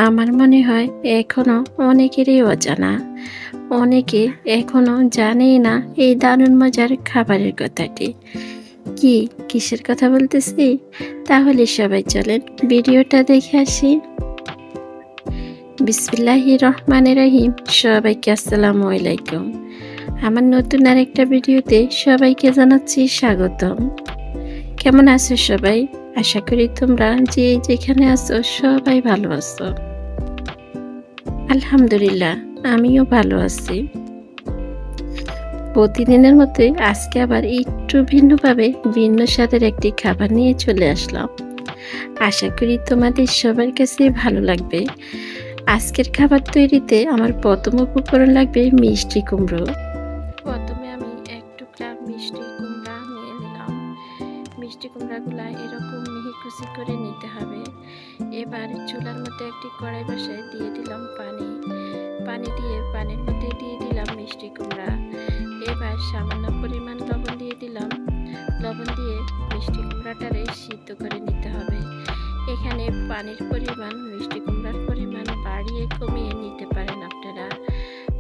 আমার মনে হয় এখনো অনেকেরই অজানা। অনেকে এখনো জানেই না এই দারুণ মজার খাবারের কথাটি। কিসের কথা বলতেছি? তাহলে সবাই চলেন ভিডিওটা দেখে আসি। বিসমিল্লাহির রহমানির রহিম। সবাইকে আসসালামু আলাইকুম। আমার নতুন আরেকটা ভিডিওতে সবাইকে জানাচ্ছি স্বাগতম। কেমন আছো সবাই? আশা করি তোমরা যে যেখানে আছো সবাই ভালো আছো। আলহামদুলিল্লাহ, আমিও ভালো আছি। প্রতিদিনের মতোই আজকে আবার একটু ভিন্নভাবে ভিন্ন স্বাদের একটি খাবার নিয়ে চলে আসলাম। আশা করি তোমাদের সবার কাছে ভালো লাগবে। আজকের খাবার তৈরিতে আমার প্রথম উপকরণ লাগবে মিষ্টি কুমড়ো। প্রথমে আমি এক টুকরা মিষ্টি কুমড়া নিয়ে নিলাম। মিষ্টি কুমড়াগুলা এরকম মিহি কুচি করে নিতে হবে। এবার চুলার মধ্যে একটি কড়াই বসায় দিয়ে দিলাম পানি দিয়ে পানির মধ্যে দিয়ে দিলাম মিষ্টি কুমড়া। এবার সামান্য পরিমাণ লবণ দিয়ে দিলাম। লবণ দিয়ে মিষ্টি কুমড়াটারে সিদ্ধ করে নিতে হবে। এখানে পানির পরিমাণ মিষ্টি কুমড়ার পরিমাণ বাড়িয়ে কমিয়ে নিতে পারেন আপনারা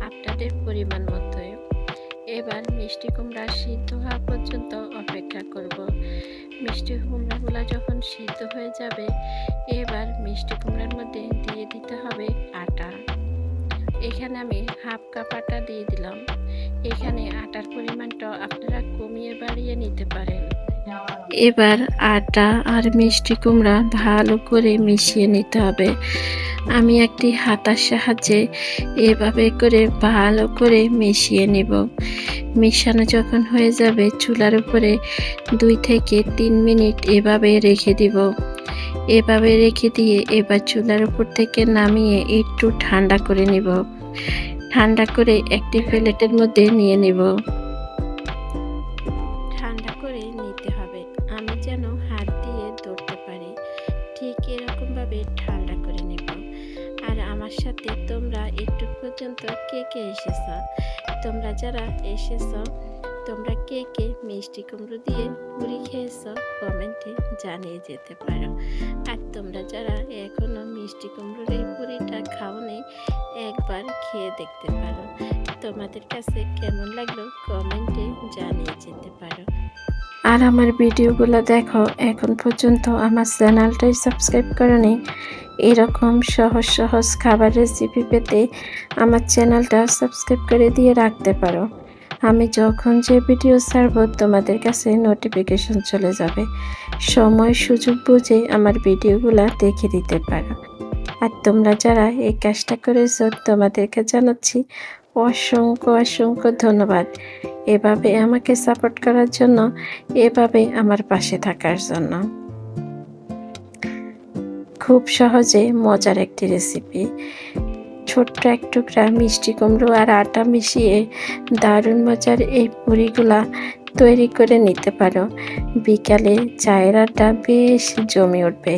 আপনাদের পরিমাণ মতো। এবার মিষ্টি কুমড়া সিদ্ধ হওয়া পর্যন্ত অপেক্ষা করব। মিষ্টি কুমড়াগুলো যখন সিদ্ধ হয়ে যাবে, এবার মিষ্টি কুমড়ার মধ্যে দিয়ে দিতে হবে আটা। এখানে আমি হাফ কাপ আটা দিয়ে দিলাম। এখানে আটার পরিমাণটা আপনারা কমিয়ে বাড়িয়ে নিতে পারেন। এবার আটা আর মিষ্টি কুমড়া ভালো করে মিশিয়ে নিতে হবে। আমি একটি হাতার সাহায্যে এভাবে করে ভালো করে মিশিয়ে নিব। মিশানো যখন হয়ে যাবে, চুলার উপরে 2 থেকে 3 মিনিট এভাবে রেখে দিব। এভাবে রেখে দিয়ে এবার চুলার উপর থেকে নামিয়ে একটু ঠান্ডা করে নিব। ঠান্ডা করে একটি প্লেটের মধ্যে নিয়ে নিব। ঠান্ডা করে নিতে হবে, আমি যেন হাত দিয়ে ধরতে পারি, ঠিক এরকমভাবে ঠান্ডা করে নিব। আর আমার সাথে তোমরা একটু পর্যন্ত কে কে এসেছ? তোমরা যারা এসেছ, তোমরা কে কে মিষ্টি কুমড়ো দিয়ে পুরি খেয়েছ কমেন্টে জানিয়ে যেতে পারো। আর তোমরা যারা এখনো মিষ্টি কুমড়োর এই পুরিটা খাওনি, একবার খেয়ে দেখতে পারো। তোমাদের কাছে কেমন লাগলো কমেন্টে জানিয়ে যেতে পারো। আর আমার ভিডিওগুলো দেখো, এখন পর্যন্ত আমার চ্যানেলটাই সাবস্ক্রাইব করোনি, এরকম সহজ সহজ খাবার রেসিপি পেতে আমার চ্যানেলটা সাবস্ক্রাইব করে দিয়ে রাখতে পারো। আমি যখন যে ভিডিও ছাড়ব তোমাদের কাছে নোটিফিকেশন চলে যাবে। সময় সুযোগ বুঝে আমার ভিডিওগুলো দেখে দিতে পারো। আর তোমরা যারা এই কাজটা করেছো, তোমাদেরকে জানাচ্ছি অসংখ্য অসংখ্য ধন্যবাদ। এভাবে আমাকে সাপোর্ট করার জন্য, এভাবে আমার পাশে থাকার জন্য। খুব সহজে মজার একটি রেসিপি। ছোট্ট এক টুকরা মিষ্টি কুমড়ো আর আটা মিশিয়ে দারুণ মজার এই পুরিগুলা তৈরি করে নিতে পারো। বিকালে চায়ের আড্ডা বেশ জমে উঠবে।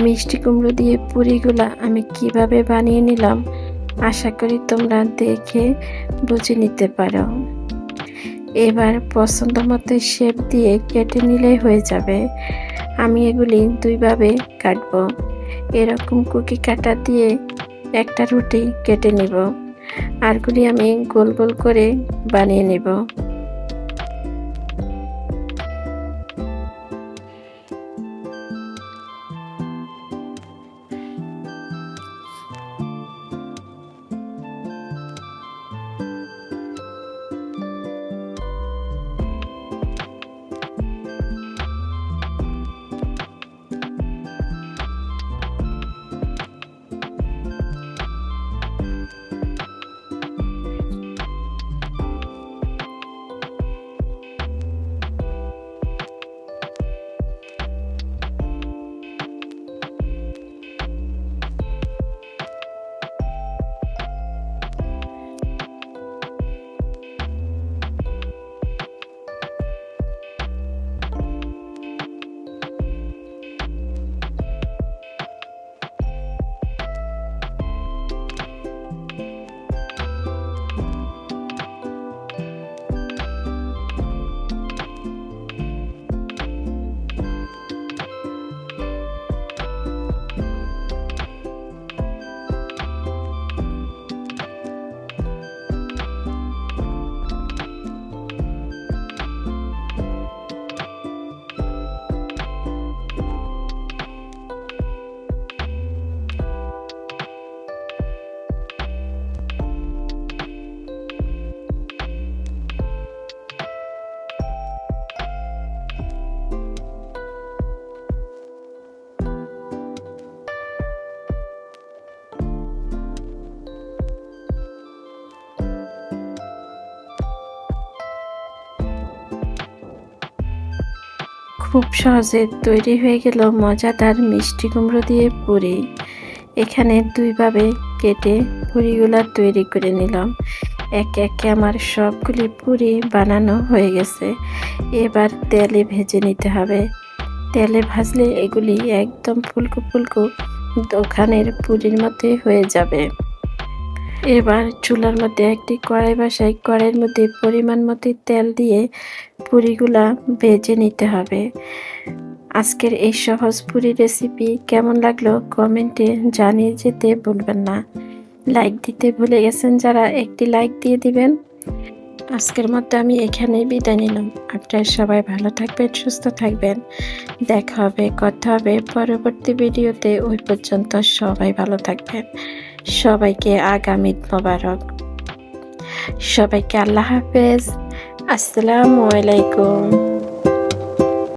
মিষ্টি কুমড়ো দিয়ে পুরিগুলা আমি কিভাবে বানিয়ে নিলাম, আশা করি তোমরা দেখে বুঝে নিতে পারো। এবার পছন্দ মতো শেপ দিয়ে কেটে নিলেই হয়ে যাবে। আমি এগুলি 2 ভাবে কাটবো। এরকম কুকি কাটা দিয়ে একটা রুটি কেটে নিব, আরগুলি আমি গোল গোল করে বানিয়ে নিব। খুব সহজে তৈরি হয়ে গেল মজাদার মিষ্টি কুমড়ো দিয়ে পুরি। এখানে দুইভাবে কেটে পুরিগুলা তৈরি করে নিলাম। একে একে আমার সবগুলি পুরি বানানো হয়ে গেছে। এবার তেলে ভেজে নিতে হবে। তেলে ভাজলে এগুলি একদম ফুলকো ফুলকো দোকানের পুরির মতোই হয়ে যাবে। এবার চুলার মধ্যে একটি কড়াই বসাই, কড়াইয়ের মধ্যে পরিমাণ মতো তেল দিয়ে পুরিগুলা ভেজে নিতে হবে। আজকের এই সহজ পুরি রেসিপি কেমন লাগলো কমেন্টে জানিয়ে যেতে ভুলবেন না। লাইক দিতে ভুলে গেছেন যারা একটি লাইক দিয়ে দিবেন। আজকের মতো আমি এখানেই বিদায় নিলাম। আপনারা সবাই ভালো থাকবেন, সুস্থ থাকবেন। দেখা হবে, কথা হবে পরবর্তী ভিডিওতে। ওই পর্যন্ত সবাই ভালো থাকবেন। সবাইকে আগামী ঈদ মোবারক। সবাইকে আল্লাহ হাফেজ। আসসালামু আলাইকুম।